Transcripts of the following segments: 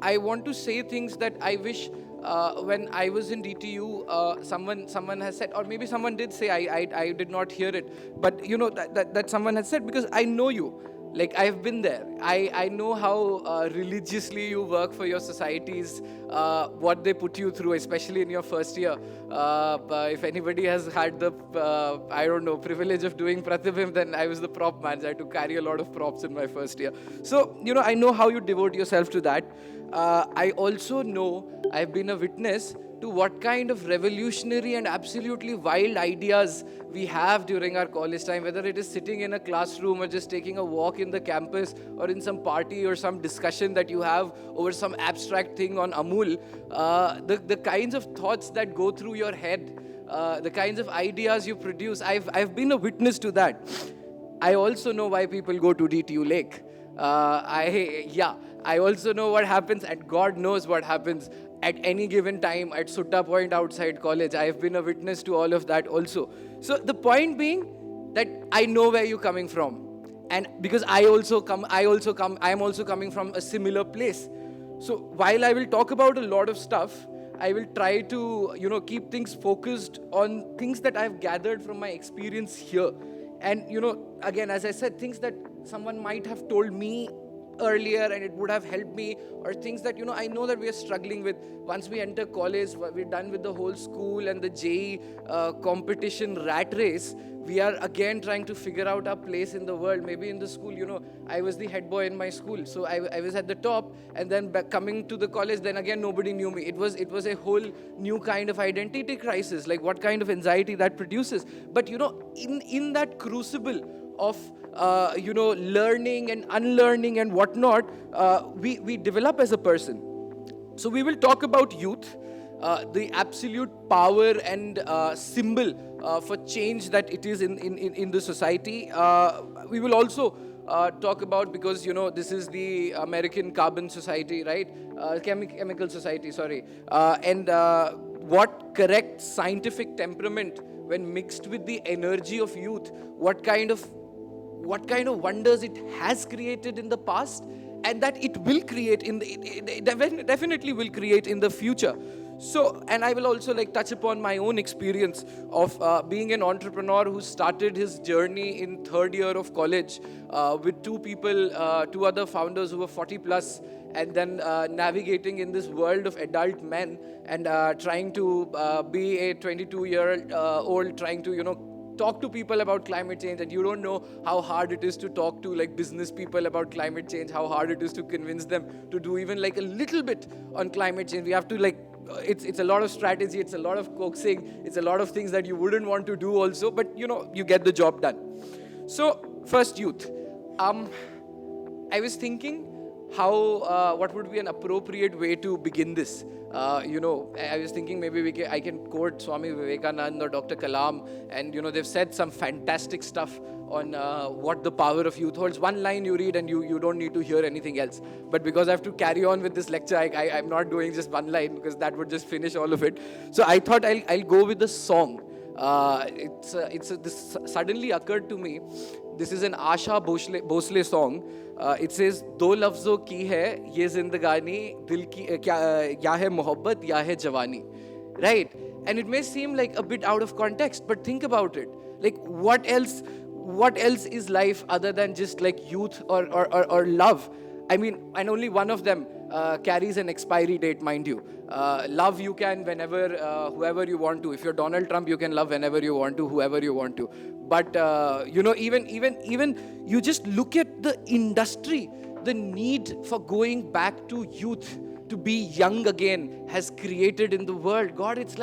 I want to say things that I wish when I was in DTU, someone has said, or maybe someone did say, I did not hear it, but that someone has said, because I know you. Like, I've been there. I know how religiously you work for your societies, what they put you through, especially in your first year. If anybody has had the, I don't know, privilege of doing Pratibhim, then I was the prop manager. I had to carry a lot of props in my first year. So, I know how you devote yourself to that. I also know, I've been a witness to what kind of revolutionary and absolutely wild ideas we have during our college time, whether it is sitting in a classroom or just taking a walk in the campus or in some party or some discussion that you have over some abstract thing on Amul. The kinds of thoughts that go through your head, the kinds of ideas you produce, I've been a witness to that. I also know why people go to DTU Lake. I also know what happens, and God knows what happens at any given time at Sutta Point outside college. I have been a witness to all of that also. So the point being that I know where you're coming from, and because I am also coming from a similar place. So while I will talk about a lot of stuff, I will try to keep things focused on things that I've gathered from my experience here. And again, as I said, things that someone might have told me earlier and it would have helped me, or things that I know that we are struggling with once we enter college. We're done with the whole school and the JEE competition rat race. We are again trying to figure out our place in the world. Maybe in the school, I was the head boy in my school, so I was at the top, and then coming to the college, then again nobody knew me. It was a whole new kind of identity crisis, like what kind of anxiety that produces. But in that crucible of learning and unlearning and whatnot, we develop as a person. So we will talk about youth, the absolute power and symbol for change that it is in the society. We will also talk about, because this is the American Carbon Society, right? Chemical Society, sorry. And what correct scientific temperament, when mixed with the energy of youth, what kind of wonders it has created in the past, and that it will create it definitely will create in the future. So, and I will also touch upon my own experience of being an entrepreneur who started his journey in third year of college with two other founders who were 40 plus, and then navigating in this world of adult men, and trying to be a 22-year-old, trying to talk to people about climate change. And you don't know how hard it is to talk to business people about climate change, how hard it is to convince them to do even a little bit on climate change. We have to it's a lot of strategy, it's a lot of coaxing, it's a lot of things that you wouldn't want to do also, but you get the job done. So first, youth. I was thinking how what would be an appropriate way to begin this. I was thinking maybe I can quote Swami Vivekananda or Dr. Kalam, and they've said some fantastic stuff on what the power of youth holds. One line you read and you don't need to hear anything else. But because I have to carry on with this lecture, I'm not doing just one line, because that would just finish all of it. So I thought I'll go with the song. This suddenly occurred to me. This is an Asha Bhosle song. It says, "दो लफ्जों की है ये जिंदगानी, दिल की क्या है मोहब्बत या है जवानी." Right? And it may seem like a bit out of context, but think about it. What else is life other than just youth or love? I mean, and only one of them carries an expiry date, mind you. Love you can whenever, whoever you want to. If you're Donald Trump, you can love whenever you want to, whoever you want to. But even you just look at the industry, the need for going back to youth, to be young again, has created in the world. God, it's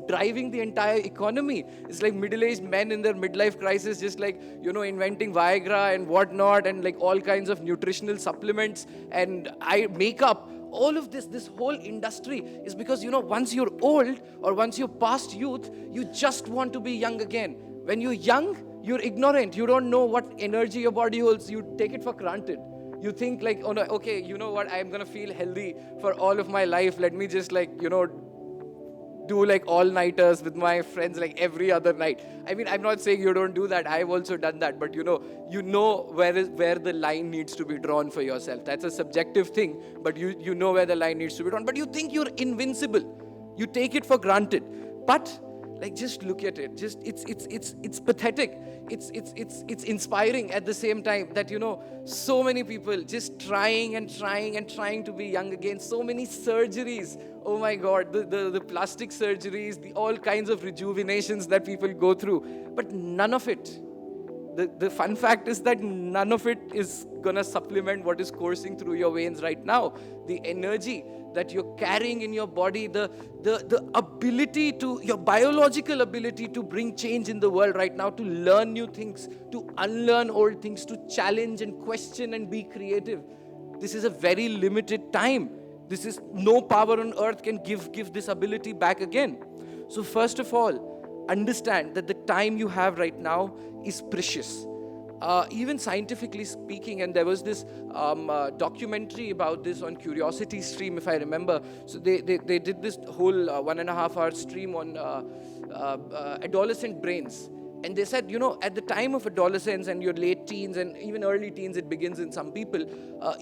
driving the entire economy. It's like middle-aged men in their midlife crisis, just inventing Viagra and whatnot, and all kinds of nutritional supplements and makeup. All of this whole industry is because, once you're old or once you're past youth, you just want to be young again. When you're young, you're ignorant. You don't know what energy your body holds. You take it for granted. You think oh no, okay, you know what, I'm going to feel healthy for all of my life. Let me just do like all-nighters with my friends like every other night. I mean, I'm not saying you don't do that. I've also done that. But you know where the line needs to be drawn for yourself. That's a subjective thing, but you know where the line needs to be drawn. But you think you're invincible. You take it for granted. But like, just look at it. Just it's pathetic. It's inspiring at the same time that so many people just trying to be young again. So many surgeries. Oh my God, the plastic surgeries, the all kinds of rejuvenations that people go through, but none of it. The fun fact is that none of it is gonna supplement what is coursing through your veins right now. The energy that you're carrying in your body, the ability to, your biological ability to bring change in the world right now, to learn new things, to unlearn old things, to challenge and question and be creative. This is a very limited time. This is, no power on earth can give this ability back again. So first of all, understand that the time you have right now is precious. Even scientifically speaking, and there was this documentary about this on Curiosity Stream, if I remember. So they did this whole 1.5 hour stream on adolescent brains. And they said, at the time of adolescence and your late teens and even early teens, it begins in some people,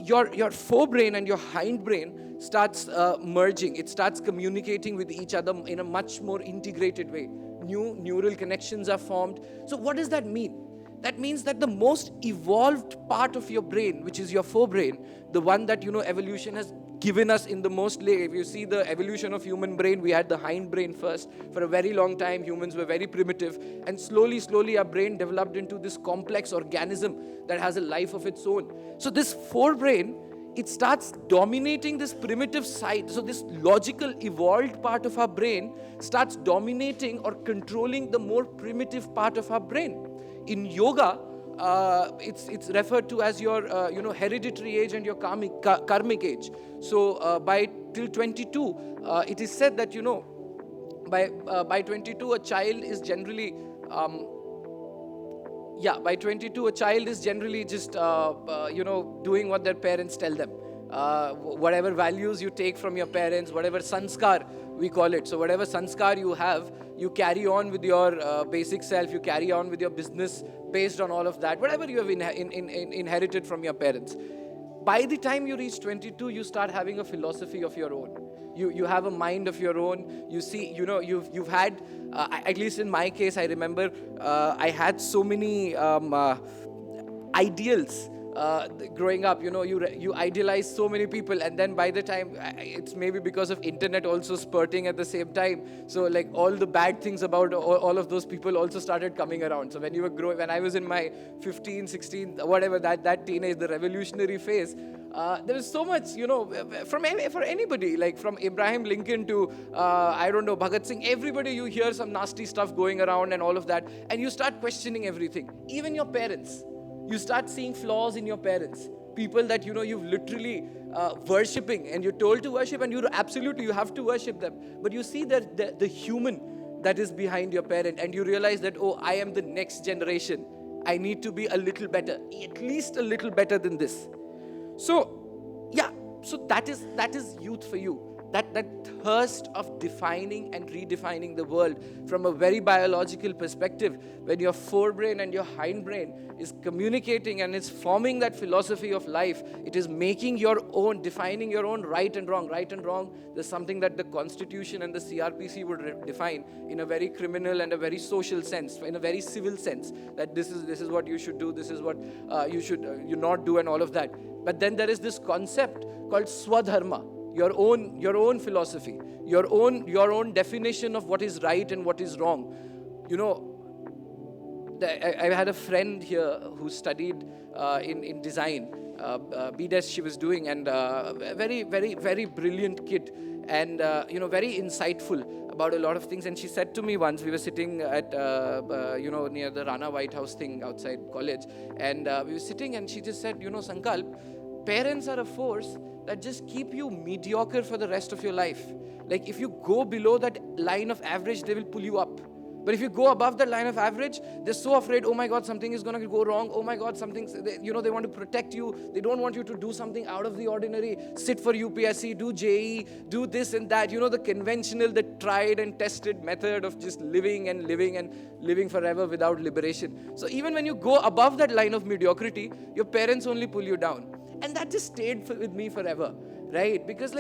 your forebrain and your hindbrain starts merging. It starts communicating with each other in a much more integrated way. New neural connections are formed. So what does that mean? That means that the most evolved part of your brain, which is your forebrain, the one that, evolution has given us in the most late. If you see the evolution of human brain, we had the hindbrain first. For a very long time, humans were very primitive. And slowly, our brain developed into this complex organism that has a life of its own. So this forebrain, it starts dominating this primitive side. So this logical, evolved part of our brain starts dominating or controlling the more primitive part of our brain. In yoga, it's referred to as your hereditary age and your karmic age. So by till 22, it is said that by 22 a child is generally by 22 a child is generally just doing what their parents tell them. Whatever values you take from your parents, whatever sanskar we call it. So whatever sanskar you have, you carry on with your basic self, you carry on with your business based on all of that, whatever you have inherited from your parents. By the time you reach 22, you start having a philosophy of your own. You have a mind of your own. You see, you've had, at least in my case, I remember I had so many ideals. Growing up, you idealize so many people, and then by the time, it's maybe because of internet also spurting at the same time, so like all the bad things about all of those people also started coming around. So when when I was in my 15, 16, whatever, that teenage, the revolutionary phase, there was so much, for anybody, like from Abraham Lincoln to, I don't know, Bhagat Singh, everybody, you hear some nasty stuff going around and all of that, and you start questioning everything, even your parents. You start seeing flaws in your parents. People that, you've literally worshipping, and you're told to worship, and you have to worship them. But you see that the human that is behind your parent, and you realize that, oh, I am the next generation. I need to be a little better, at least a little better than this. So, so that is youth for you. That thirst of defining and redefining the world from a very biological perspective, when your forebrain and your hindbrain is communicating and is forming that philosophy of life, it is making your own, defining your own right and wrong. Right and wrong, there's something that the Constitution and the CRPC would define in a very criminal and a very social sense, in a very civil sense, that this is what you should do, this is what you should you not do, and all of that. But then there is this concept called Swadharma. Your own philosophy, your own definition of what is right and what is wrong. I had a friend here who studied in design. BDES she was doing, and very, very, very brilliant kid, and very insightful about a lot of things. And she said to me once, we were sitting at near the Rana White House thing outside college, and we were sitting, and she just said, Sankalp, parents are a force that just keep you mediocre for the rest of your life. Like if you go below that line of average, they will pull you up. But if you go above the line of average, they're so afraid, oh my God, something is going to go wrong. Oh my God, they want to protect you. They don't want you to do something out of the ordinary. Sit for UPSC, do JE, do this and that. The conventional, the tried and tested method of just living and living and living forever without liberation. So even when you go above that line of mediocrity, your parents only pull you down. And that just stayed with me forever, right? Because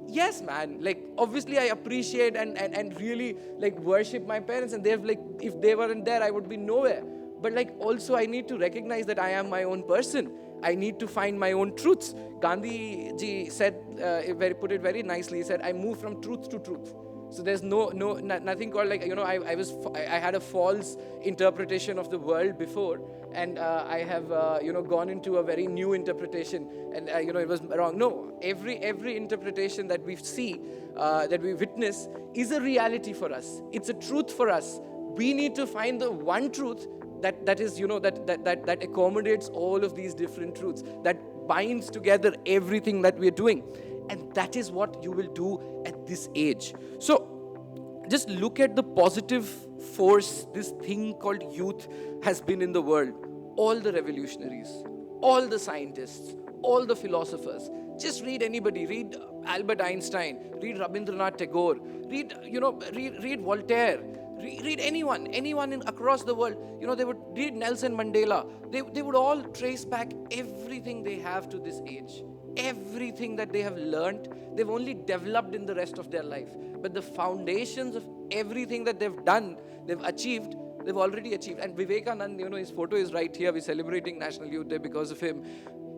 yes, man, obviously I appreciate and really worship my parents, and they've if they weren't there, I would be nowhere. But also I need to recognize that I am my own person. I need to find my own truths. Gandhi ji said, put it very nicely, he said, I move from truth to truth. So there's nothing called I had a false interpretation of the world before, and I have gone into a very new interpretation, and it was wrong. No, every interpretation that we see, that we witness, is a reality for us. It's a truth for us. We need to find the one truth that is that accommodates all of these different truths, that binds together everything that we're doing. And that is what you will do at this age. So just look at the positive force this thing called youth has been in the world. All the revolutionaries, all the scientists, all the philosophers. Just read anybody. Read Albert Einstein. Read Rabindranath Tagore. Read Voltaire. Read anyone across the world. They would read Nelson Mandela. They would all trace back everything they have to this age. Everything that they have learned, they've only developed in the rest of their life. But the foundations of everything that they've done, they've achieved, they've already achieved. And Vivekananda, his photo is right here. We're celebrating National Youth Day because of him.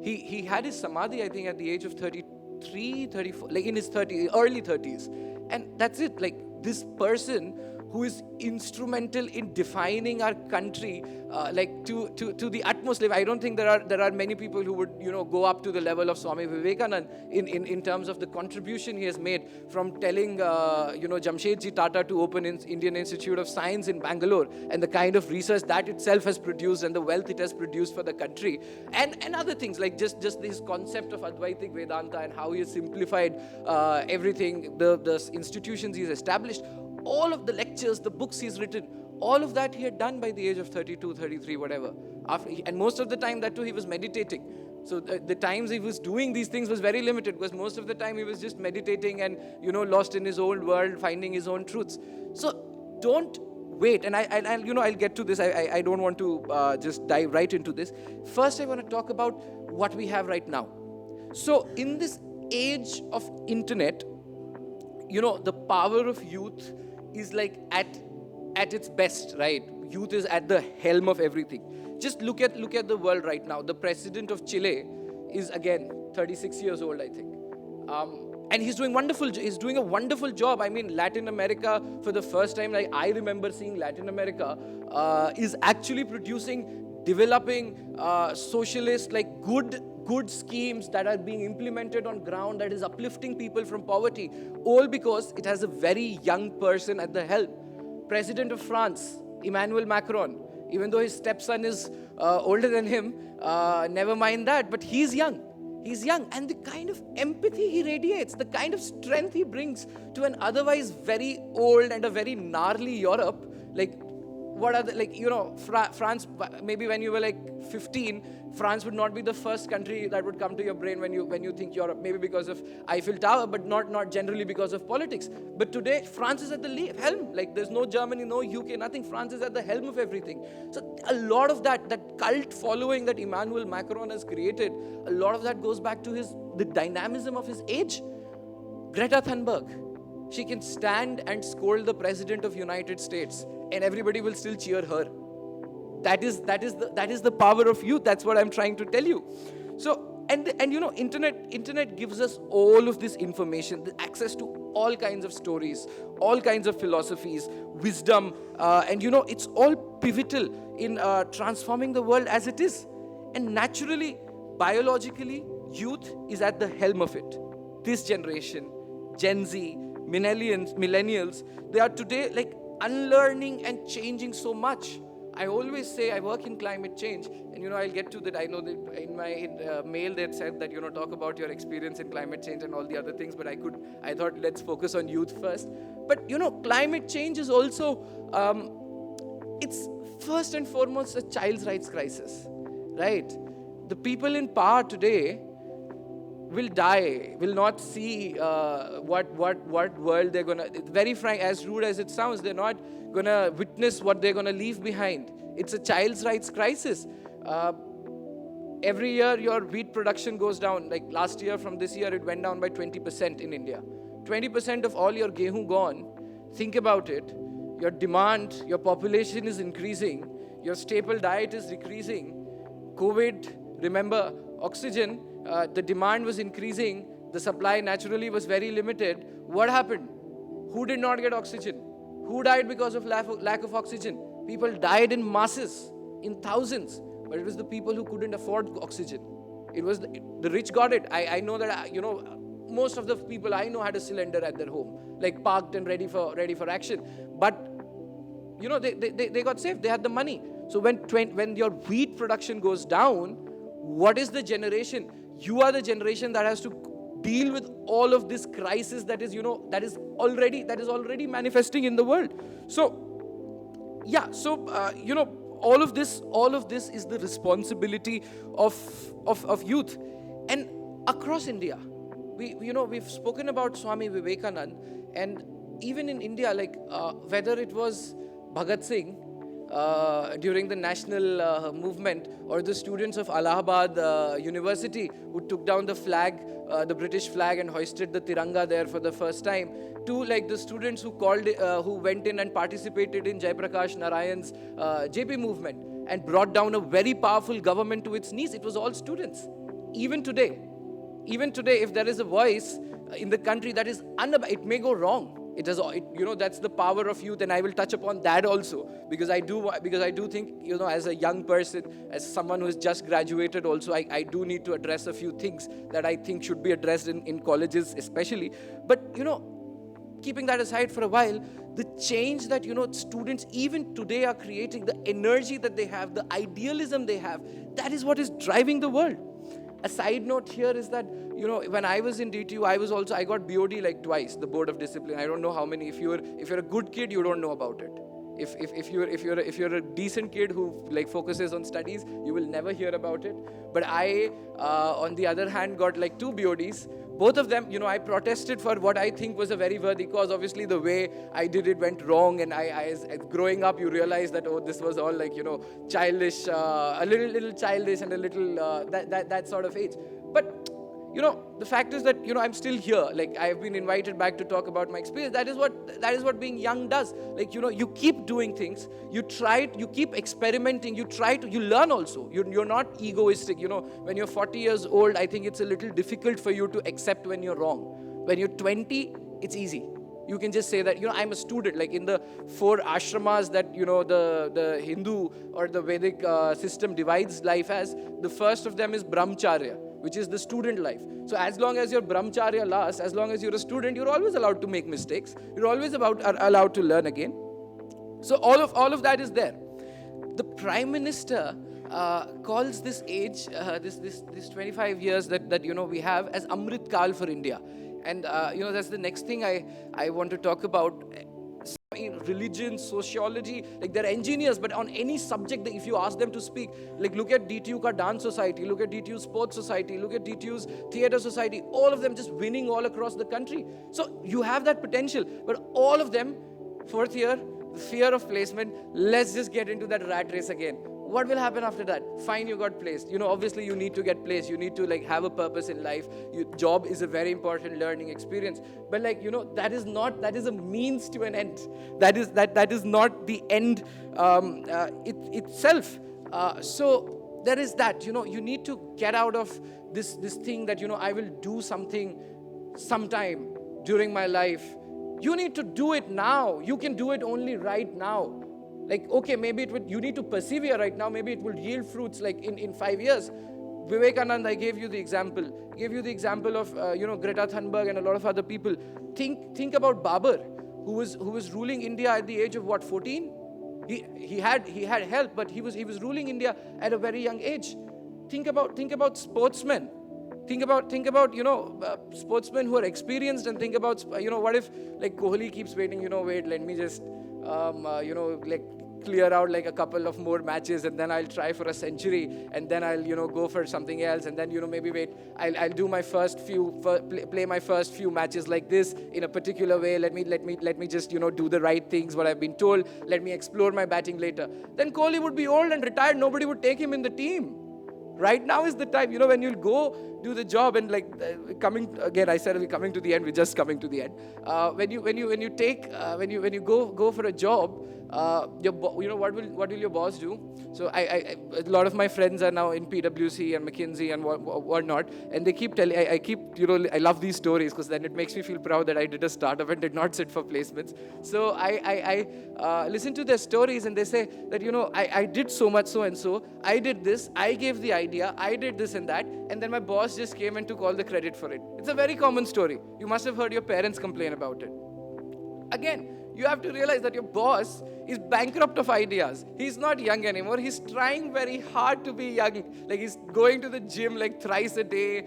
He had his samadhi, I think, at the age of 33, 34, in his early 30s. And that's it. This person who is instrumental in defining our country, to the utmost level. I don't think there are many people who would go up to the level of Swami Vivekananda in terms of the contribution he has made, from telling Jamshedji Tata to open Indian Institute of Science in Bangalore, and the kind of research that itself has produced and the wealth it has produced for the country, and other things just this concept of Advaitic Vedanta and how he has simplified everything, the institutions he's established. All of the lectures, the books he's written, all of that he had done by the age of 32, 33, whatever. And most of the time, that too, he was meditating. So the times he was doing these things was very limited, because most of the time he was just meditating and, lost in his own world, finding his own truths. So don't wait. And I'll get to this. I don't want to just dive right into this. First, I want to talk about what we have right now. So in this age of internet, the power of youth is at its best, right? Youth is at the helm of everything. Just look at the world right now. The president of Chile is, again, 36 years old, I think. And he's doing a wonderful job. I mean, Latin America, for the first time, I remember seeing Latin America, is actually developing socialist, good schemes that are being implemented on ground, that is uplifting people from poverty, all because it has a very young person at the helm. President of France, Emmanuel Macron, even though his stepson is older than him, never mind that, but he's young. He's young, and the kind of empathy he radiates, the kind of strength he brings to an otherwise very old and a very gnarly Europe, what are the, France, maybe when you were 15, France would not be the first country that would come to your brain when you think Europe, maybe because of Eiffel Tower, but not generally because of politics. But today, France is at the helm. There's no Germany, no UK, nothing. France is at the helm of everything. So a lot of that cult following that Emmanuel Macron has created, a lot of that goes back to the dynamism of his age. Greta Thunberg, she can stand and scold the President of United States, and everybody will still cheer her. That is the power of youth. That's what I'm trying to tell you. So, and internet gives us all of this information, the access to all kinds of stories, all kinds of philosophies, wisdom, and it's all pivotal in transforming the world as it is. And naturally, biologically, youth is at the helm of it. This generation, Gen Z, millennials, they are today unlearning and changing so much. I always say I work in climate change, and I'll get to that. I know that in my mail they had said that talk about your experience in climate change and all the other things, but I thought let's focus on youth first. But climate change is also it's first and foremost a child's rights crisis, right? The people in power today will die, will not see what world they're gonna. Very frank, as rude as it sounds, they're not gonna witness what they're gonna leave behind. It's a child's rights crisis. Every year, your wheat production goes down. Like last year, from this year, it went down by 20% in India. 20% of all your gehu gone. Think about it. Your demand, your population is increasing. Your staple diet is decreasing. COVID, remember, oxygen, the demand was increasing. The supply naturally was very limited. What happened? Who did not get oxygen? Who died because of lack of oxygen? People died in masses, in thousands. But it was the people who couldn't afford oxygen. It was the rich got it. I know that, most of the people I know had a cylinder at their home, like parked and ready for action. But, they got saved. They had the money. So when your wheat production goes down, what is the generation? You are the generation that has to deal with all of this crisis that is already manifesting in the world. So, yeah. So, all of this is the responsibility of youth, and across India. We've spoken about Swami Vivekananda, and even in India, like whether it was Bhagat Singh during the national movement, or the students of Allahabad University who took down the flag, the British flag, and hoisted the Tiranga there for the first time, to like the students who went in and participated in Jayaprakash Narayan's JP movement and brought down a very powerful government to its knees. It was all students. Even today, if there is a voice in the country that is it may go wrong. That's the power of youth, and I will touch upon that also, because I do think, as a young person, as someone who has just graduated also, I do need to address a few things that I think should be addressed in colleges especially. But, keeping that aside for a while, the change that, students even today are creating, the energy that they have, the idealism they have, that is what is driving the world. A side note here is that, when I was in DTU, I got BOD like twice, the Board of Discipline. I don't know how many. If you're a good kid, you don't know about it. If you're a decent kid who like focuses on studies, you will never hear about it. But I, on the other hand, got like 2 BODs. Both of them, I protested for what I think was a very worthy cause. Obviously, the way I did it went wrong, and as growing up, you realize that, this was all like, childish, a little childish, and a little that sort of age. But the fact is that, I'm still here. Like, I've been invited back to talk about my experience. That is what being young does. Like, you keep doing things. You keep experimenting. You learn also. You're not egoistic. When you're 40 years old, I think it's a little difficult for you to accept when you're wrong. When you're 20, it's easy. You can just say that, I'm a student. Like in the 4 ashramas that, the Hindu or the Vedic system divides life as, the first of them is brahmacharya, which is the student life. So as long as your brahmacharya lasts, as long as you're a student, you're always allowed to make mistakes. You're always allowed to learn again. So all of that is there. The Prime Minister calls this age, this 25 years that we have, as Amrit Kal for India. And that's the next thing I want to talk about. Religion, sociology, like they're engineers, but on any subject that if you ask them to speak, like look at DTU ka dance society, look at DTU sports society, look at DTU's theater society, all of them just winning all across the country. So you have that potential, but all of them, 4th year, the fear of placement, let's just get into that rat race again. What will happen after that? Fine, you got placed. Obviously you need to get placed. You need to like have a purpose in life. Job is a very important learning experience. But that is a means to an end. That is not the end itself. So there is that. You need to get out of this thing that I will do something sometime during my life. You need to do it now. You can do it only right now. Like, okay, maybe you need to persevere right now. Maybe it will yield fruits like in 5 years. Vivekananda, I gave you the example. Of, Greta Thunberg and a lot of other people. Think about Babur, who was ruling India at the age of 14? He had help, but he was ruling India at a very young age. Think about sportsmen. Think about sportsmen who are experienced, and think about what if like Kohli keeps waiting, wait, let me just like clear out like a couple of more matches, and then I'll try for a century, and then I'll, go for something else, and then, maybe wait, I'll do my play my first few matches like this in a particular way. Let me just, do the right things, what I've been told. Let me explore my batting later. Then Kohli would be old and retired. Nobody would take him in the team. Right now is the time, when you'll go do the job, and coming again, I said we're coming to the end. We're just coming to the end. When you go for a job, what will your boss do? So a lot of my friends are now in PwC and McKinsey and whatnot, and they keep telling. I love these stories because then it makes me feel proud that I did a startup and did not sit for placements. So I listen to their stories, and they say that I did so much so and so. I did this. I gave the idea. I did this and that, and then my boss just came and took all the credit for it. It's a very common story. You must have heard your parents complain about it. Again, you have to realize that your boss is bankrupt of ideas. He's not young anymore. He's trying very hard to be young. He's going to the gym thrice a day,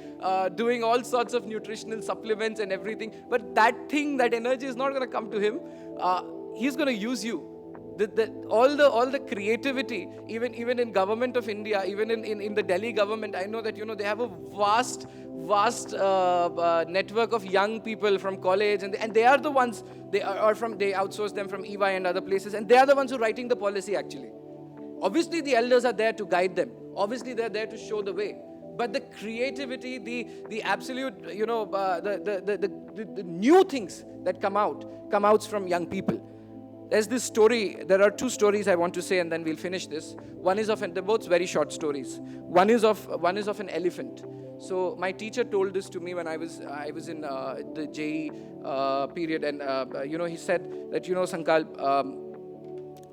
doing all sorts of nutritional supplements and everything. But that energy is not going to come to him. He's going to use you. All the creativity, even in government of India, even in the Delhi government, I know that they have a vast network of young people from college, and they are the ones they outsource them from EY and other places, and they are the ones who are writing the policy actually. Obviously, the elders are there to guide them. Obviously, they're there to show the way. But the creativity, the absolute, the new things that come out from young people. There's this story. There are two stories I want to say, and then we'll finish this. One is they're both very short stories. One is of an elephant. So my teacher told this to me when I was in the JE period, and he said that Sankal,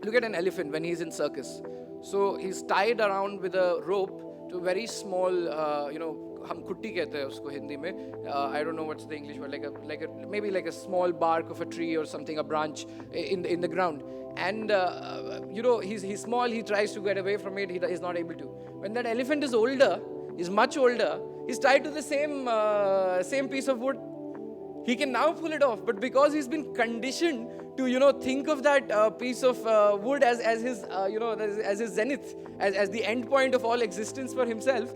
look at an elephant when he's in circus. So he's tied around with a rope to a very small, हम खुट्टी कहते हैं उसको हिंदी में. I don't know what's the English word, maybe like a small bark of a tree or something, a branch in the ground. And he's small. He tries to get away from it. He's not able to. When that elephant is much older, he's tied to the same piece of wood. He can now pull it off, but because he's been conditioned to think of that piece of wood as his as his zenith, as the end point of all existence for himself.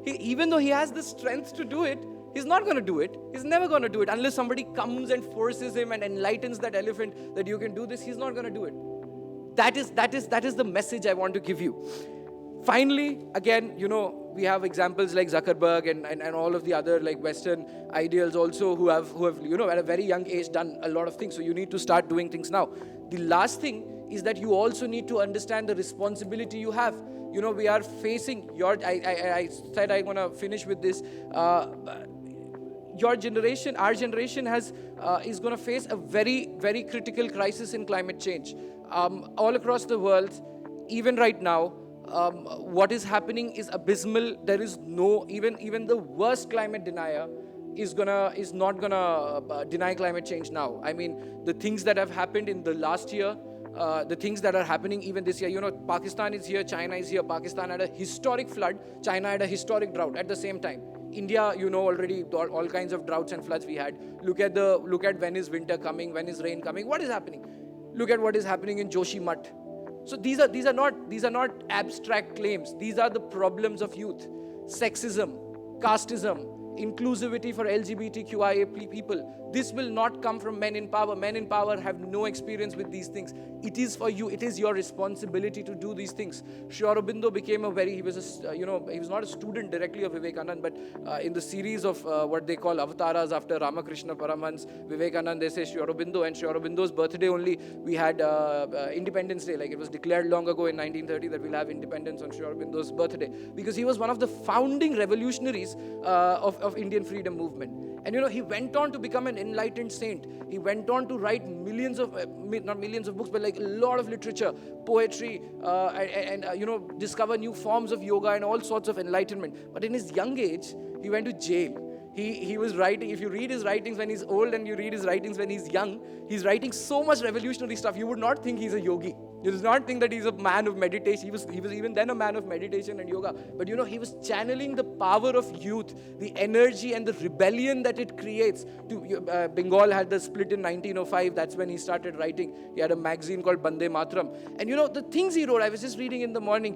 Even though he has the strength to do it, he's not going to do it. He's never going to do it unless somebody comes and forces him and enlightens that elephant that you can do this. He's not going to do it. That is the message I want to give you. Finally, again, we have examples like Zuckerberg and all of the other Western ideals also who have at a very young age done a lot of things. So you need to start doing things now. The last thing is that you also need to understand the responsibility you have. We are facing I said I'm going to finish with this. Our generation is going to face a very, very critical crisis in climate change. All across the world, even right now, what is happening is abysmal. There is no, even the worst climate denier is not gonna deny climate change now. I mean, the things that have happened in the last year, the things that are happening even this year. Pakistan is here, China is here. Pakistan had a historic flood, China had a historic drought at the same time. India, already all kinds of droughts and floods we had. Look at when is winter coming, when is rain coming, what is happening? Look at what is happening in Joshimath. So these are not abstract claims. These are the problems of youth. Sexism, casteism, inclusivity for LGBTQIA people. This will not come from men in power. Men in power have no experience with these things. It is for you. It is your responsibility to do these things. Sri Aurobindo became he was not a student directly of Vivekananda, but in the series of what they call avatars after Ramakrishna Paramhans, Vivekananda, they say Sri Aurobindo, and Sri Aurobindo's birthday only we had Independence Day. It was declared long ago in 1930 that we'll have independence on Sri Aurobindo's birthday, because he was one of the founding revolutionaries of Indian freedom movement. And he went on to become an enlightened saint. He went on to write not millions of books, but a lot of literature, poetry, and discover new forms of yoga and all sorts of enlightenment. But in his young age, he went to jail. He was writing, if you read his writings when he's old and you read his writings when he's young, he's writing so much revolutionary stuff. You would not think he's a yogi. You would not think that he's a man of meditation. He was even then a man of meditation and yoga. But he was channeling the power of youth, the energy and the rebellion that it creates. Bengal had the split in 1905. That's when he started writing. He had a magazine called Bande Matram. And the things he wrote, I was just reading in the morning,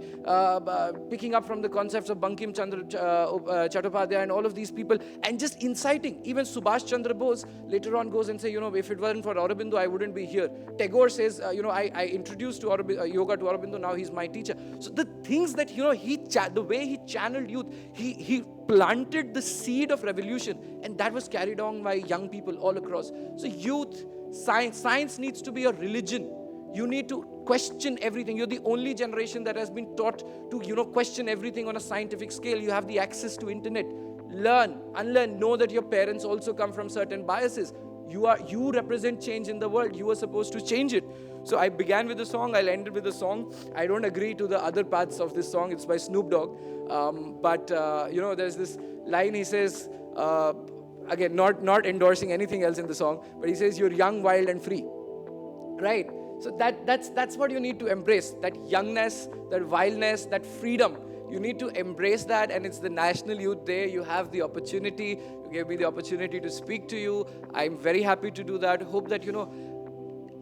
picking up from the concepts of Bankim Chandra Chattopadhyay and all of these people, and just inciting. Even Subhash Chandra Bose later on goes and say, if it weren't for Aurobindo, I wouldn't be here. Tagore says, I introduced yoga to Aurobindo, now he's my teacher. So the things that, the way he channeled youth, he planted the seed of revolution, and that was carried on by young people all across. So youth, science needs to be a religion. You need to question everything. You're the only generation that has been taught to, question everything on a scientific scale. You have the access to internet. Learn, unlearn, know that your parents also come from certain biases. You represent change in the world. You are supposed to change it. So I began with a song, I'll end it with a song. I don't agree to the other parts of this song. It's by Snoop Dogg. But there's this line he says, again, not endorsing anything else in the song, but he says, you're young, wild, and free. Right? So that's what you need to embrace. That youngness, that wildness, that freedom. You need to embrace that, and it's the National Youth Day. You have the opportunity. You gave me the opportunity to speak to you. I'm very happy to do that. Hope that,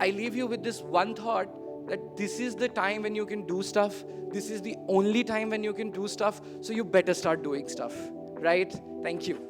I leave you with this one thought, that this is the time when you can do stuff. This is the only time when you can do stuff. So you better start doing stuff, right? Thank you.